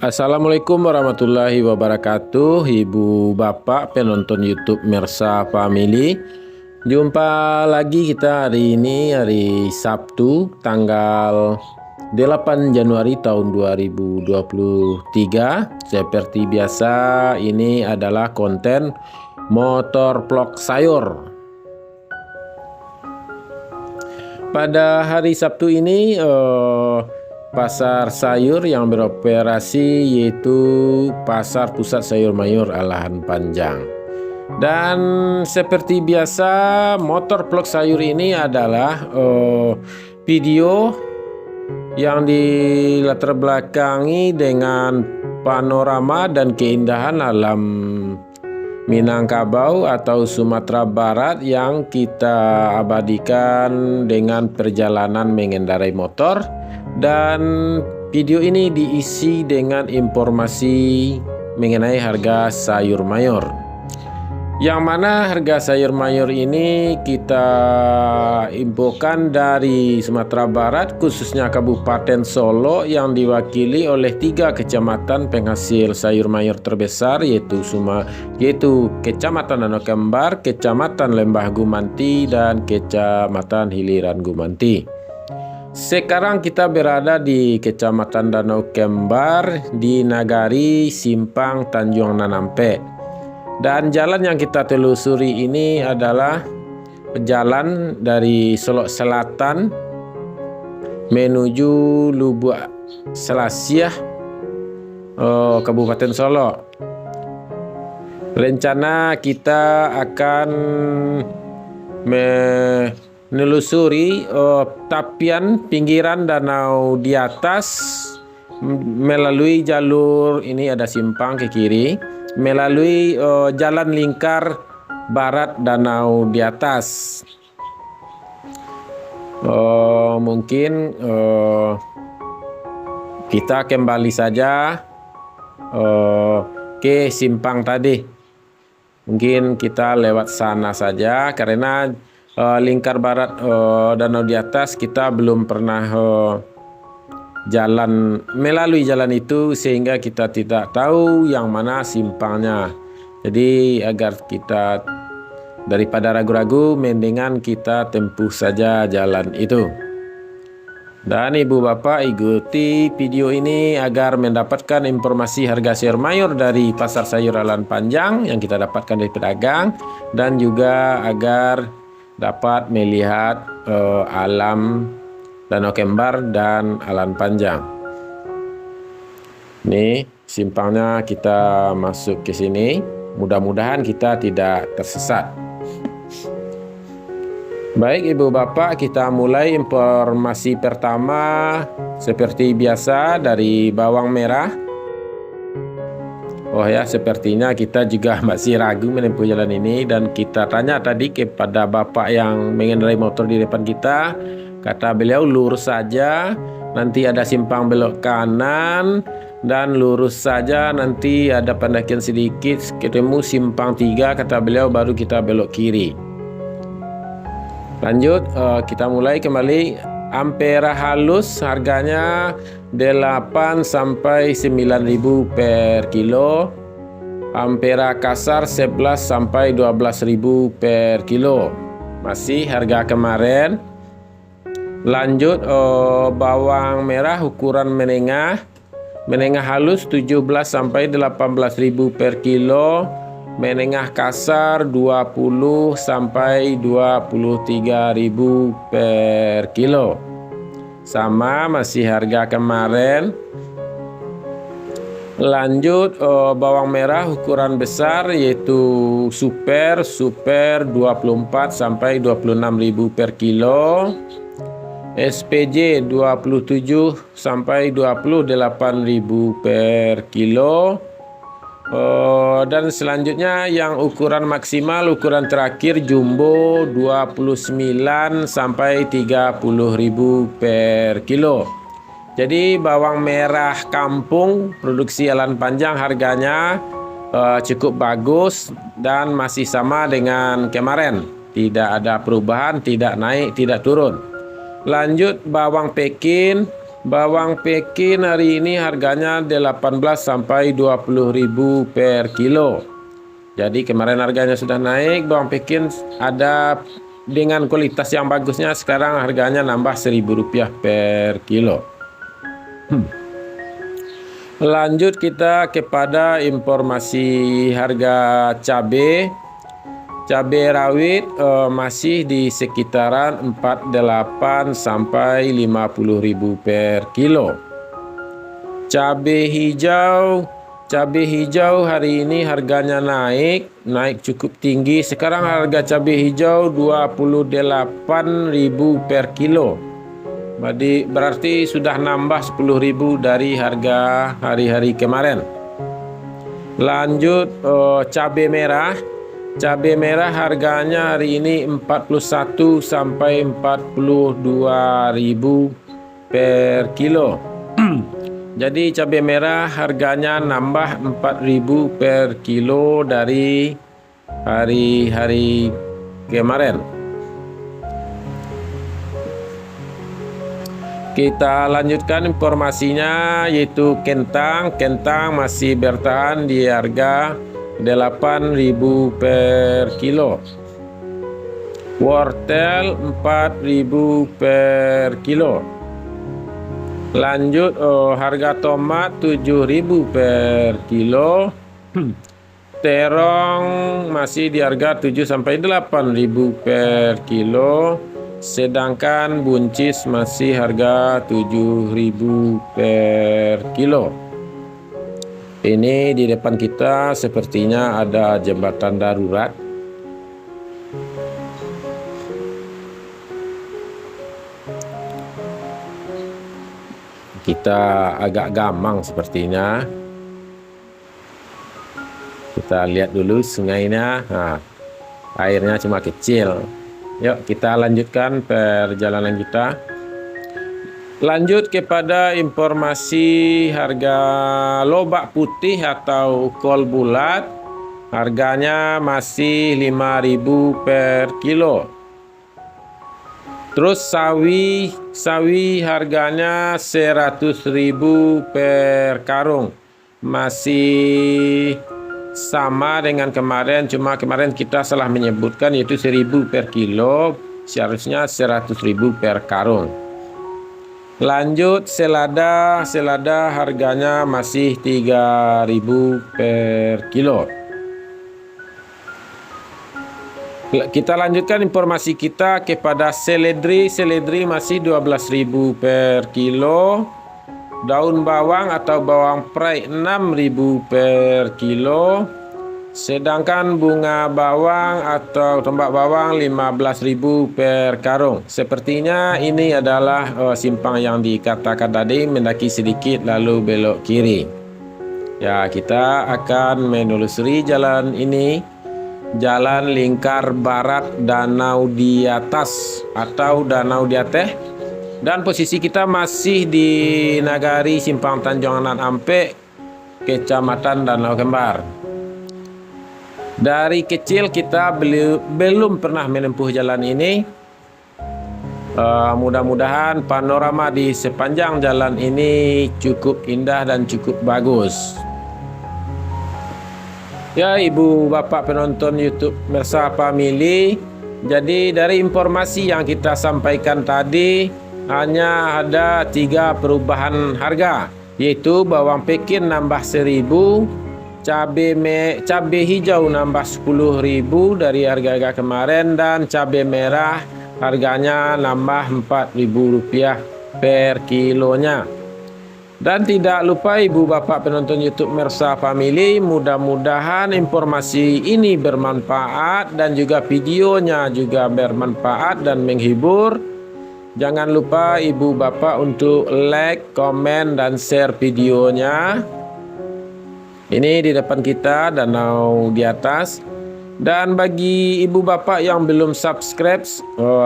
Assalamualaikum warahmatullahi wabarakatuh, Ibu Bapak penonton YouTube Mersa Family. Jumpa lagi kita hari ini, hari Sabtu, tanggal 8 Januari tahun 2023. Seperti biasa, ini adalah konten motor vlog sayur. Pada hari Sabtu ini pasar sayur yang beroperasi yaitu Pasar Pusat Sayur Mayur Alahan Panjang. Dan seperti biasa, motor vlog sayur ini adalah video yang dilatar belakangi dengan panorama dan keindahan alam Minangkabau atau Sumatera Barat yang kita abadikan dengan perjalanan mengendarai motor. Dan video ini diisi dengan informasi mengenai harga sayur mayur, yang mana harga sayur mayur ini kita infokan dari Sumatera Barat, khususnya Kabupaten Solo yang diwakili oleh 3 kecamatan penghasil sayur mayur terbesar, yaitu Kecamatan Danau Kembar, Kecamatan Lembah Gumanti, dan Kecamatan Hiliran Gumanti. Sekarang kita berada di Kecamatan Danau Kembar di Nagari Simpang Tanjung Nanampe. Dan jalan yang kita telusuri ini adalah jalan dari Solok Selatan menuju Lubuk Selasiah, Kabupaten Solo. Rencana kita akan menelusuri tapian pinggiran danau di atas melalui jalur ini, ada simpang ke kiri, melalui jalan lingkar barat danau di atas. Mungkin kita kembali saja ke simpang tadi. Mungkin kita lewat sana saja karena lingkar barat danau di atas kita belum pernah melalui jalan itu, sehingga kita tidak tahu yang mana simpangnya. Jadi agar kita daripada ragu-ragu, mendingan kita tempuh saja jalan itu. Dan Ibu Bapak ikuti video ini agar mendapatkan informasi harga sayur mayur dari Pasar Sayur Alahan Panjang yang kita dapatkan dari pedagang, dan juga agar dapat melihat alam Danau Kembar dan Alahan Panjang. Ini simpangnya, kita masuk ke sini. Mudah-mudahan kita tidak tersesat. Baik Ibu Bapak, kita mulai informasi pertama seperti biasa dari bawang merah. Oh ya, sepertinya kita juga masih ragu menempuh jalan ini, dan kita tanya tadi kepada bapak yang mengendarai motor di depan kita. Kata beliau lurus saja, nanti ada simpang belok kanan, dan lurus saja nanti ada pendakian sedikit ketemu simpang 3, kata beliau, baru kita belok kiri. Lanjut, kita mulai kembali. Ampera halus harganya 8 sampai 9.000 per kilo. Ampera kasar 11 sampai 12.000 per kilo. Masih harga kemarin. Lanjut, bawang merah ukuran menengah. Menengah halus 17 sampai 18.000 per kilo. Menengah kasar 20 sampai 23.000 per kilo. Sama, masih harga kemarin. Lanjut, bawang merah ukuran besar yaitu super 24 sampai 26.000 per kilo. SPJ 27 sampai 28.000 per kilo. Dan selanjutnya yang ukuran maksimal, ukuran terakhir jumbo 29 sampai 30.000 per kilo. Jadi bawang merah kampung produksi Alahan Panjang harganya cukup bagus dan masih sama dengan kemarin. Tidak ada perubahan, tidak naik, tidak turun. Lanjut, bawang Pekin Bawang Pekin hari ini harganya 18 sampai 20.000 per kilo. Jadi kemarin harganya sudah naik, bawang Pekin ada dengan kualitas yang bagusnya sekarang harganya nambah Rp1.000 per kilo. Lanjut kita kepada informasi harga cabai. Cabai rawit masih di sekitaran 48 sampai 50.000 per kilo. Cabai hijau hari ini harganya naik cukup tinggi. Sekarang harga cabai hijau 28.000 per kilo. Berarti sudah nambah 10.000 dari harga hari-hari kemarin. Lanjut cabai merah. Cabai merah harganya hari ini 41 sampai 42.000 per kilo. Jadi cabai merah harganya nambah 4.000 per kilo dari hari-hari kemarin. Kita lanjutkan informasinya, yaitu kentang. Kentang masih bertahan di harga 8.000 per kilo. Wortel 4.000 per kilo. Lanjut harga tomat 7.000 per kilo. Terong masih di harga 7 sampai 8.000 per kilo. Sedangkan buncis masih harga 7.000 per kilo. Ini di depan kita sepertinya ada jembatan darurat. Kita agak gamang sepertinya. Kita lihat dulu sungainya. Nah, airnya cuma kecil. Yuk kita lanjutkan perjalanan kita. Lanjut kepada informasi harga lobak putih atau kol bulat. Harganya masih 5.000 per kilo. Terus sawi harganya 100.000 per karung. Masih sama dengan kemarin, cuma kemarin kita salah menyebutkan yaitu 1.000 per kilo, seharusnya 100.000 per karung. Lanjut selada harganya masih 3.000 per kilo. Kita lanjutkan informasi kita kepada seledri masih 12.000 per kilo. Daun bawang atau bawang prei 6.000 per kilo. Sedangkan bunga bawang atau tombak bawang 15.000 per karung. Sepertinya ini adalah simpang yang dikatakan tadi, mendaki sedikit lalu belok kiri. Ya, kita akan menelusuri jalan ini. Jalan lingkar barat Danau di Atas atau Danau di Ateh. Dan posisi kita masih di Nagari Simpang Tanjung Anak Ampe, Kecamatan Danau Kembar. Dari kecil kita belum pernah menempuh jalan ini. Mudah-mudahan panorama di sepanjang jalan ini cukup indah dan cukup bagus. Ya, ibu bapak penonton YouTube Mersa Family. Jadi dari informasi yang kita sampaikan tadi, hanya ada 3 perubahan harga, yaitu bawang Pekin nambah 1.000, cabai hijau nambah 10.000 dari harga kemarin, dan cabai merah harganya nambah Rp4.000 per kilonya. Dan tidak lupa ibu bapak penonton YouTube Mersa Family, mudah-mudahan informasi ini bermanfaat dan juga videonya juga bermanfaat dan menghibur. Jangan lupa ibu bapak untuk like, komen, dan share videonya. Ini di depan kita Danau di Atas. Dan bagi ibu bapak yang belum subscribe,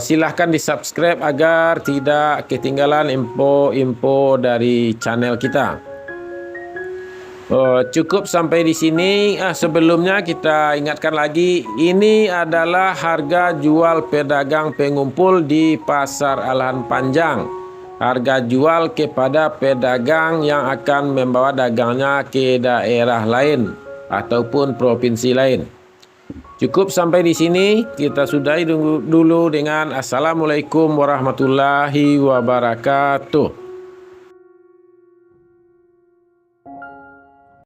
silahkan di subscribe agar tidak ketinggalan info-info dari channel kita. Cukup sampai di sini. Sebelumnya kita ingatkan lagi, ini adalah harga jual pedagang pengumpul di Pasar Alahan Panjang. harga jual kepada pedagang yang akan membawa dagangnya ke daerah lain ataupun provinsi lain. Cukup sampai di sini, kita sudahi dulu dengan Assalamualaikum warahmatullahi wabarakatuh.